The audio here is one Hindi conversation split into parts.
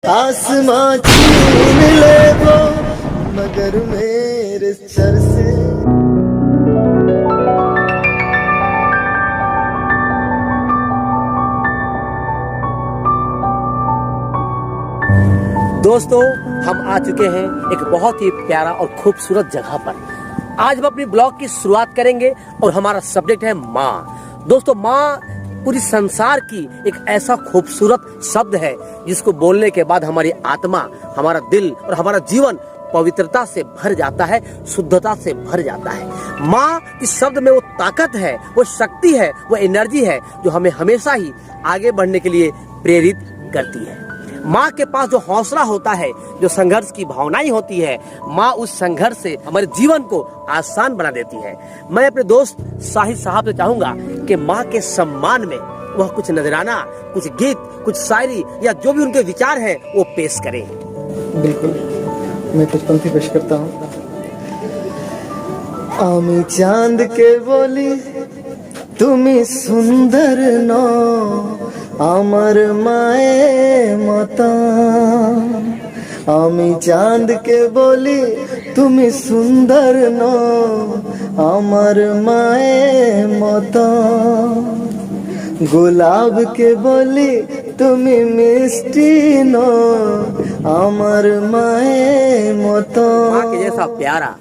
आसमां छीन ले वो मगर मेरे सर से। दोस्तों, हम आ चुके हैं एक बहुत ही प्यारा और खूबसूरत जगह पर। आज हम अपनी ब्लॉग की शुरुआत करेंगे और हमारा सब्जेक्ट है माँ। दोस्तों, माँ पूरी संसार की एक ऐसा खूबसूरत शब्द है जिसको बोलने के बाद हमारी आत्मा, हमारा दिल और हमारा जीवन पवित्रता से भर जाता है, शुद्धता से भर जाता है। माँ इस शब्द में वो ताकत है, वो शक्ति है, वो एनर्जी है जो हमें हमेशा ही आगे बढ़ने के लिए प्रेरित करती है। माँ के पास जो हौसला होता है, जो संघर्ष की भावनाएं होती है, माँ उस संघर्ष से हमारे जीवन को आसान बना देती है। मैं अपने दोस्त साहिद साहब से चाहूंगा कि माँ के सम्मान में वह कुछ नजराना, कुछ गीत, कुछ शायरी या जो भी उनके विचार हैं वो पेश करें। बिल्कुल, मैं कुछ पंक्ति पेश करता हूँ। आमी चांद के बोली तुमी सुंदर नो আমার মায়ে মতা। আমি চাঁদকে বলি তুমি সুন্দর নো আমার মায়ে মতা। গোলাপকে বলি তুমি মিষ্টি নো আমার মায়ে মতো। माँ के जैसा प्यारा,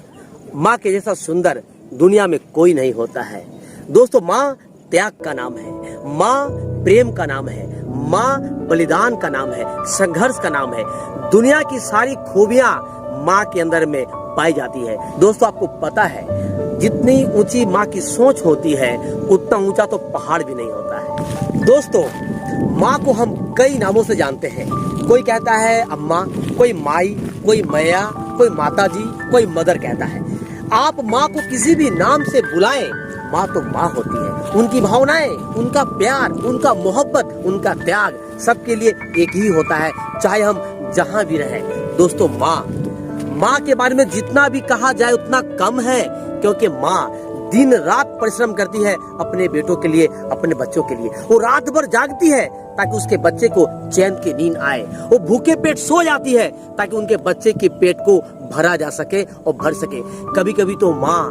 माँ के जैसा सुंदर दुनिया में कोई नहीं होता है। दोस्तों, माँ त्याग का नाम है, माँ प्रेम का नाम है, माँ बलिदान का नाम है, संघर्ष का नाम है। दुनिया की सारी खूबियाँ माँ के अंदर में पाई जाती है। दोस्तों, आपको पता है जितनी ऊंची माँ की सोच होती है उतना ऊंचा तो पहाड़ भी नहीं होता है। दोस्तों, माँ को हम कई नामों से जानते हैं। कोई कहता है अम्मा, कोई माई, कोई मैया, कोई माता जी, कोई मदर कहता है। आप माँ को किसी भी नाम से बुलाएं, माँ तो माँ होती है। उनकी भावनाएं, उनका प्यार, उनका मोहब्बत, उनका त्याग सबके लिए एक ही होता है, चाहे हम जहाँ भी रहें। दोस्तों, माँ के बारे में जितना भी कहा जाए उतना कम है, क्योंकि माँ दिन रात परिश्रम करती है अपने बेटों के लिए, अपने बच्चों के लिए। वो रात भर जागती है ताकि उसके बच्चे को चैन की नींद आए। वो भूखे पेट सो जाती है ताकि उनके बच्चे के पेट को भरा जा सके और भर सके। कभी कभी तो माँ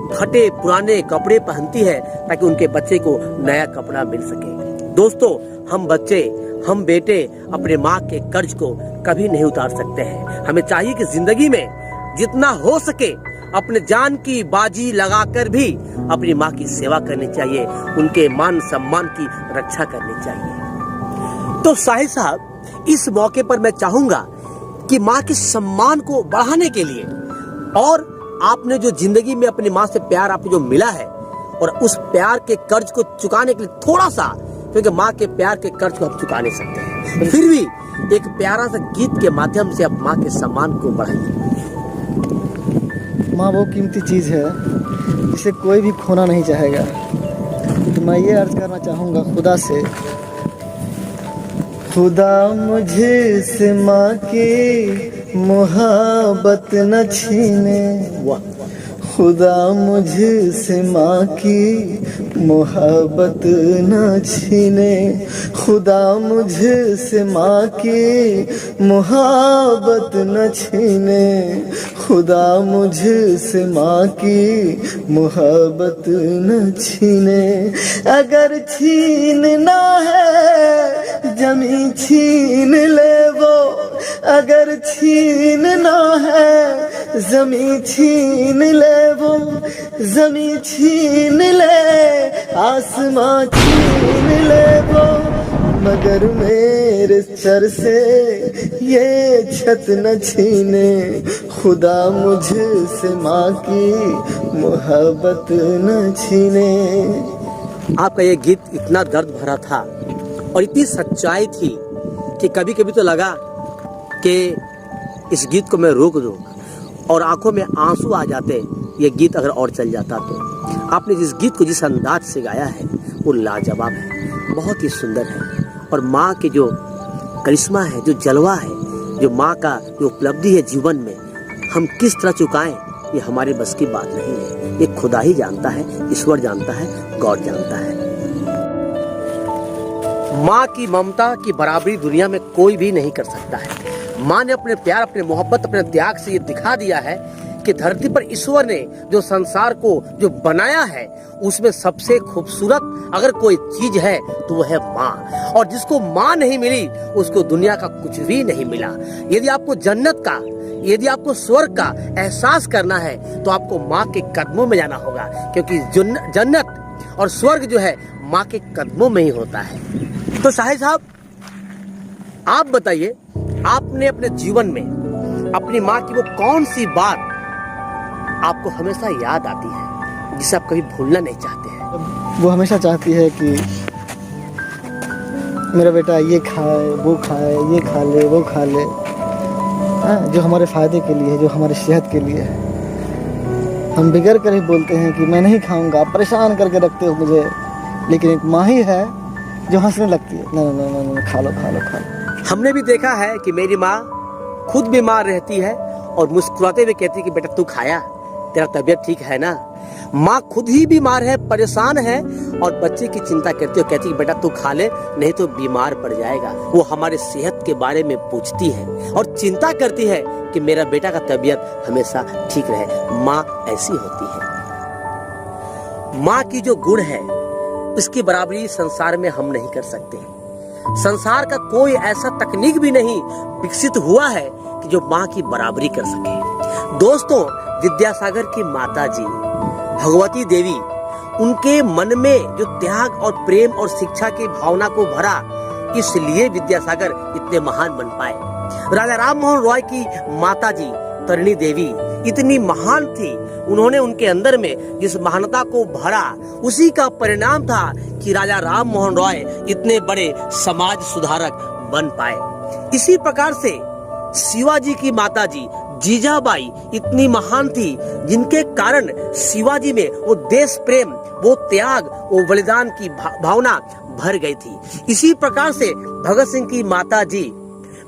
फटे पुराने कपड़े पहनती है ताकि उनके बच्चे को नया कपड़ा मिल सके। दोस्तों, हम बच्चे, हम बेटे अपने माँ के कर्ज को कभी नहीं उतार सकते हैं। हमें चाहिए कि जिंदगी में जितना हो सके अपने जान की बाजी लगाकर भी अपनी माँ की सेवा करनी चाहिए, उनके मान सम्मान की रक्षा करनी चाहिए। तो साहिद साहब, इस मौके पर मैं चाहूंगा कि माँ के सम्मान को बढ़ाने के लिए और आपने जो जिंदगी में अपनी माँ से प्यार आपको जो मिला है और उस प्यार के कर्ज को चुकाने के लिए थोड़ा सा, क्योंकि माँ के प्यार के कर्ज को हम चुका नहीं सकते, फिर भी एक प्यारा सा गीत के माध्यम से आप माँ के सम्मान को बढ़ाइए। माँ वो कीमती चीज़ है जिसे कोई भी खोना नहीं चाहेगा। तो मैं ये अर्ज करना चाहूँगा खुदा से, खुदा मुझे से माँ की मोहब्बत न छीने। खुदा मुझे से माँ की मोहब्बत न छीने। खुदा मुझे से माँ की मोहब्बत न छीने। खुदा मुझे से माँ की मोहब्बत न छीने। अगर छीनना है जमी छीन ले वो, अगर छीनना है जमी छीन ले वो, जमी छीन ले, आसमां छीन ले वो, मगर मेरे सर से ये छत न छीने। खुदा मुझसे माँ की मोहब्बत न छीने। आपका ये गीत इतना दर्द भरा था और इतनी सच्चाई थी कि कभी कभी तो लगा कि इस गीत को मैं रोक दूं और आंखों में आंसू आ जाते ये गीत अगर और चल जाता तो। आपने जिस गीत को जिस अंदाज से गाया है वो लाजवाब है, बहुत ही सुंदर है। और माँ के जो करिश्मा है, जो जलवा है, जो माँ का जो उपलब्धि है जीवन में, हम किस तरह चुकाएं ये हमारे बस की बात नहीं है। ये खुदा ही जानता है, ईश्वर जानता है, गॉड जानता है। माँ की ममता की बराबरी दुनिया में कोई भी नहीं कर सकता है। माँ ने अपने प्यार, अपने मोहब्बत, अपने त्याग से ये दिखा दिया है कि धरती पर ईश्वर ने जो संसार को जो बनाया है उसमें सबसे खूबसूरत अगर कोई चीज है तो वो है माँ। और जिसको माँ नहीं मिली उसको दुनिया का कुछ भी नहीं मिला। यदि आपको जन्नत का, यदि आपको स्वर्ग का एहसास करना है तो आपको माँ के कदमों में जाना होगा, क्योंकि जन्नत और स्वर्ग जो है माँ के कदमों में ही होता है। तो शाहिद साहब, आप बताइए, आपने अपने जीवन में अपनी माँ की वो कौन सी बात आपको हमेशा याद आती है जिसे आप कभी भूलना नहीं चाहते हैं? वो हमेशा चाहती है कि मेरा बेटा ये खाए, वो खाए, ये खा ले, वो खा ले, जो हमारे फ़ायदे के लिए, जो हमारी सेहत के लिए। हम बिगड़ कर ही बोलते हैं कि मैं नहीं खाऊंगा, आप परेशान करके रखते हो मुझे, लेकिन एक माँ ही है जो हंसने लगती है, ना ना ना ना, खा लो खा लो खा लो। हमने भी देखा है कि मेरी माँ खुद बीमार रहती है और मुस्कुराते हुए कहती है कि बेटा तू खाया, तेरा तबीयत ठीक है ना। माँ खुद ही बीमार है, परेशान है और बच्चे की चिंता करती है, कहती है बेटा तू खा ले नहीं तो बीमार पड़ जाएगा। वो हमारे सेहत के बारे में पूछती है और चिंता करती है कि मेरा बेटा का तबीयत हमेशा ठीक रहे। माँ ऐसी होती है। माँ की जो गुण है इसकी बराबरी संसार में हम नहीं कर सकते। संसार का कोई ऐसा तकनीक भी नहीं विकसित हुआ है कि जो माँ की बराबरी कर सके। दोस्तों, विद्यासागर की माताजी भगवती देवी, उनके मन में जो त्याग और प्रेम और शिक्षा की भावना को भरा, इसलिए विद्यासागर इतने महान बन पाए। राजा राम मोहन रॉय की माताजी तरणी देवी इतनी महान थी, उन्होंने उनके अंदर में जिस महानता को भरा उसी का परिणाम था कि राजा राम मोहन रॉय इतने बड़े समाज सुधारक बन पाए। इसी प्रकार से शिवाजी की माताजी जीजाबाई इतनी महान थी जिनके कारण शिवाजी में वो देश प्रेम, वो त्याग, वो बलिदान की भावना भर गई थी। इसी प्रकार से भगत सिंह की माताजी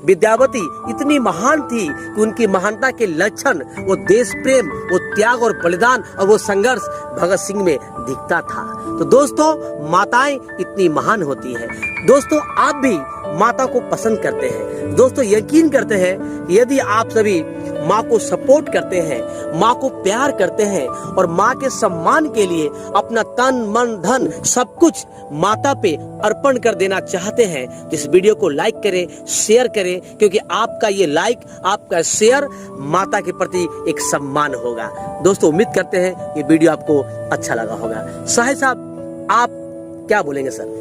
विद्यावती इतनी महान थी कि उनकी महानता के लक्षण वो देश प्रेम, वो त्याग और बलिदान और वो संघर्ष भगत सिंह में दिखता था। तो दोस्तों, माताएं इतनी महान होती हैं। दोस्तों, आप भी माता को पसंद करते हैं। दोस्तों, यकीन करते हैं यदि आप सभी माँ को सपोर्ट करते हैं, माँ को प्यार करते हैं और माँ के सम्मान के लिए अपना तन मन धन सब कुछ माता पे अर्पण कर देना चाहते हैं तो इस वीडियो को लाइक करें, शेयर करें, क्योंकि आपका ये लाइक, आपका शेयर माता के प्रति एक सम्मान होगा। दोस्तों, उम्मीद करते हैं ये वीडियो आपको अच्छा लगा होगा। शाहिद साहब, आप क्या बोलेंगे सर?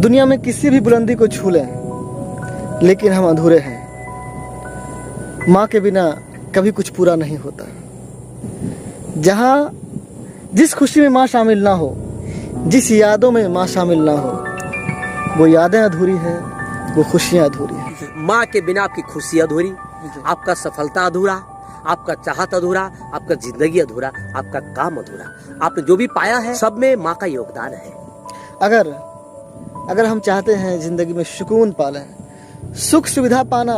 दुनिया में किसी भी बुलंदी को छू लें, लेकिन हम अधूरे हैं। माँ के बिना कभी कुछ पूरा नहीं होता। जहाँ जिस खुशी में माँ शामिल ना हो, जिस यादों में माँ शामिल ना हो, वो यादें अधूरी है, वो खुशियाँ अधूरी है। माँ के बिना आपकी खुशी अधूरी, आपका सफलता अधूरा, आपका चाहत अधूरा, आपका जिंदगी अधूरा, आपका काम अधूरा। आपने जो भी पाया है सब में माँ का योगदान है। अगर हम चाहते हैं जिंदगी में सुकून पालें, सुख सुविधा पाना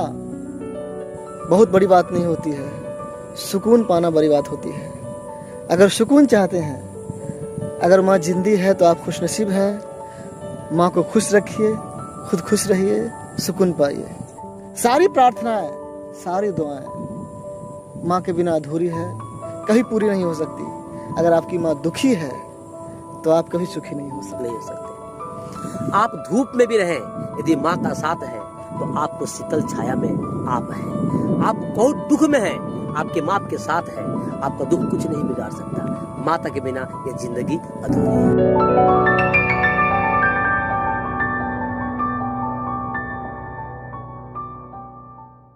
बहुत बड़ी बात नहीं होती है, सुकून पाना बड़ी बात होती है। अगर सुकून चाहते हैं, अगर माँ जिंदी है तो आप खुशनसीब हैं। माँ को खुश रखिए, खुद खुश रहिए, सुकून पाइए। सारी प्रार्थनाएं, सारी दुआएं माँ के बिना अधूरी है, कभी पूरी नहीं हो सकती। अगर आपकी माँ दुखी है तो आप कभी सुखी नहीं हो सकते। आप धूप में भी रहें, यदि माँ का साथ है तो आपको शीतल छाया में आप हैं। आप बहुत दुख में हैं, आपके माँ आपके साथ है, आपका दुख कुछ नहीं बिगाड़ सकता। माता के बिना ये जिंदगी अधूरी है।